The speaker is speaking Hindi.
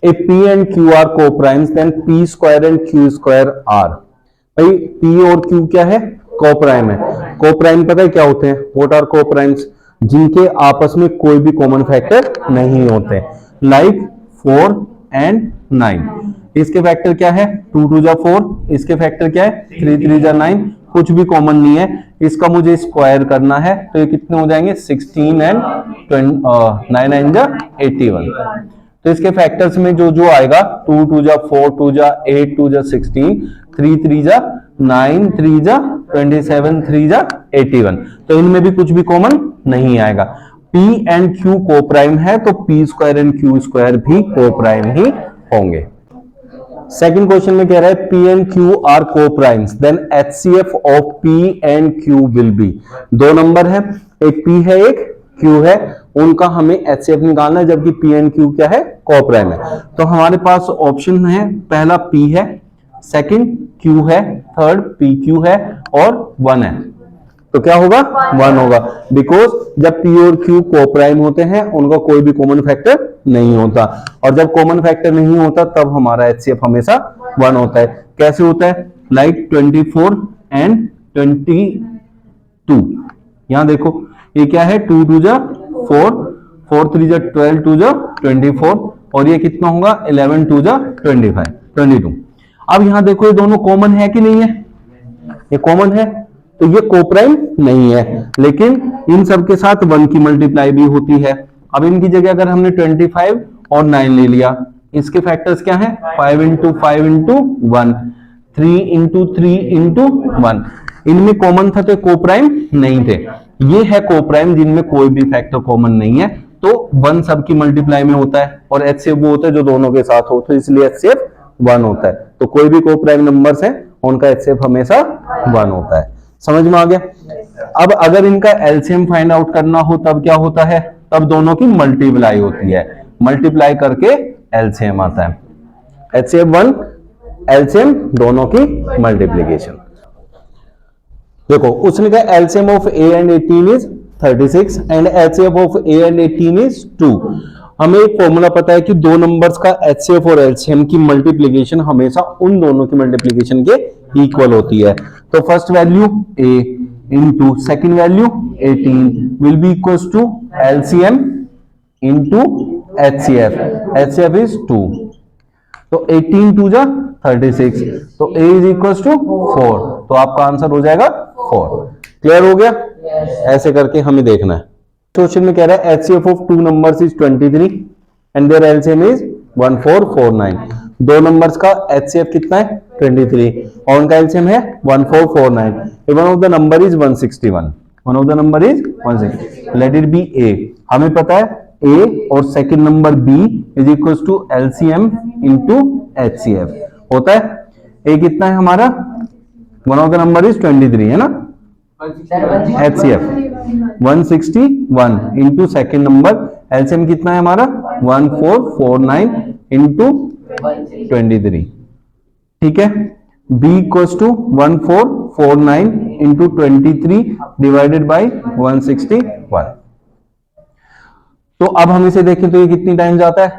If P and Q are co-primes, then P square and Q square are. भाई P और Q क्या है? Co-prime है. Co-prime पता है क्या होते हैं? What are co-primes? जिनके आपस में कोई भी कॉमन फैक्टर नहीं होते. Like 4 and 9. इसके फैक्टर क्या है? 2 2 जा 4. इसके फैक्टर क्या है? 3 3 जा 9. कुछ भी कॉमन नहीं है. इसका मुझे स्क्वायर करना है तो ये कितने हो जाएंगे? 16 एंड 9 9 जा 81. तो इसके फैक्टर्स में जो जो आएगा 2 2 जा 4 2 जा 8 2 जा 16 3 3 जा 9 3 जा 27 3 जा 81. तो इनमें भी कुछ भी कॉमन नहीं आएगा. P एंड Q कोप्राइम है तो P square and Q square भी कोप्राइम ही होंगे. सेकंड क्वेश्चन में कह रहा है P and Q are coprimes then HCF of P and Q will be. दो नंबर है, एक P है एक Q है, उनका हमें HCF निकालना है जबकि P एंड Q क्या है? कोप्राइम है. तो हमारे पास ऑप्शन है, पहला P है, सेकंड Q है, थर्ड PQ है और 1 है. तो क्या होगा? 1 होगा. बिकॉज जब P और Q कोप्राइम होते हैं उनका कोई भी कॉमन फैक्टर नहीं होता, और जब कॉमन फैक्टर नहीं होता तब हमारा HCF हमेशा 1 होता है. कैसे होता है? Like 24 and 22. यहां देखो ये क्या है? 2 2 जा 4 4 3 जा 12 2 जा 24 और ये कितना होगा? 11 2 जा 25 22. अब यहां देखो ये दोनों कॉमन है कि नहीं है? ये कॉमन है तो ये कोप्राइम नहीं है, लेकिन इन सब के साथ 1 की मल्टीप्लाई भी होती है. अब इनकी जगह अगर हमने 25 और 9 ले लिया, इसके फैक्टर्स क्या है? 5 इंटू 5 इंटू 1 3 इंटू 3 इंटू 1. इनमें कॉमन था तो कोप्राइम नहीं थे. ये है कोप्राइम जिनमें कोई भी फैक्टर कॉमन नहीं है, तो 1 सबकी मल्टीप्लाई में होता है और HCF वो होता है जो दोनों के साथ हो, तो इसलिए HCF 1 होता है. तो कोई भी कोप्राइम नंबर्स है उनका HCF हमेशा 1 होता है. समझ में आ गया? अब अगर इनका एलसीएम फाइंड आउट करना हो तब क्या होता है? तब दोनों की मल्टीप्लाई होती है, मल्टीप्लाई करके एलसीएम आता है. HCF 1 एलसीएम दोनों की मल्टीप्लीकेशन. देखो उसने कहा LCM of A and 18 is 36 and HCF of A and 18 is 2. हमें एक फॉर्मूला पता है कि दो नंबर्स का HCF और LCM की मल्टीप्लीकेशन हमेशा उन दोनों की मल्टीप्लीकेशन के इक्वल होती है. तो first value A into second value 18 will be equal to LCM into HCF. HCF is 2. तो 18 2 जा 36, तो A इज इक्वल टू 4. तो आपका आंसर हो जाएगा 4. क्लियर हो गया? ऐसे करके हमें देखना है. क्वेश्चन में कह रहा है HCF of 2 numbers is 23 and their LCM is 1449. दो नंबर्स का HCF कितना है? 23 और उनका LCM है 1449. One of the number is 161. One of the number is 160. Let it be A. हमें पता है A और second number B is equal to LCM into HCF होता है. A कितना है हमारा? One of the number is 23 है ना? HCF 161 into second number. LCM कितना है हमारा? 1449 इंटू 23. ठीक है. B equals to 1449 into 23 divided by 161. तो अब हम इसे देखें तो ये कितनी टाइम जाता है?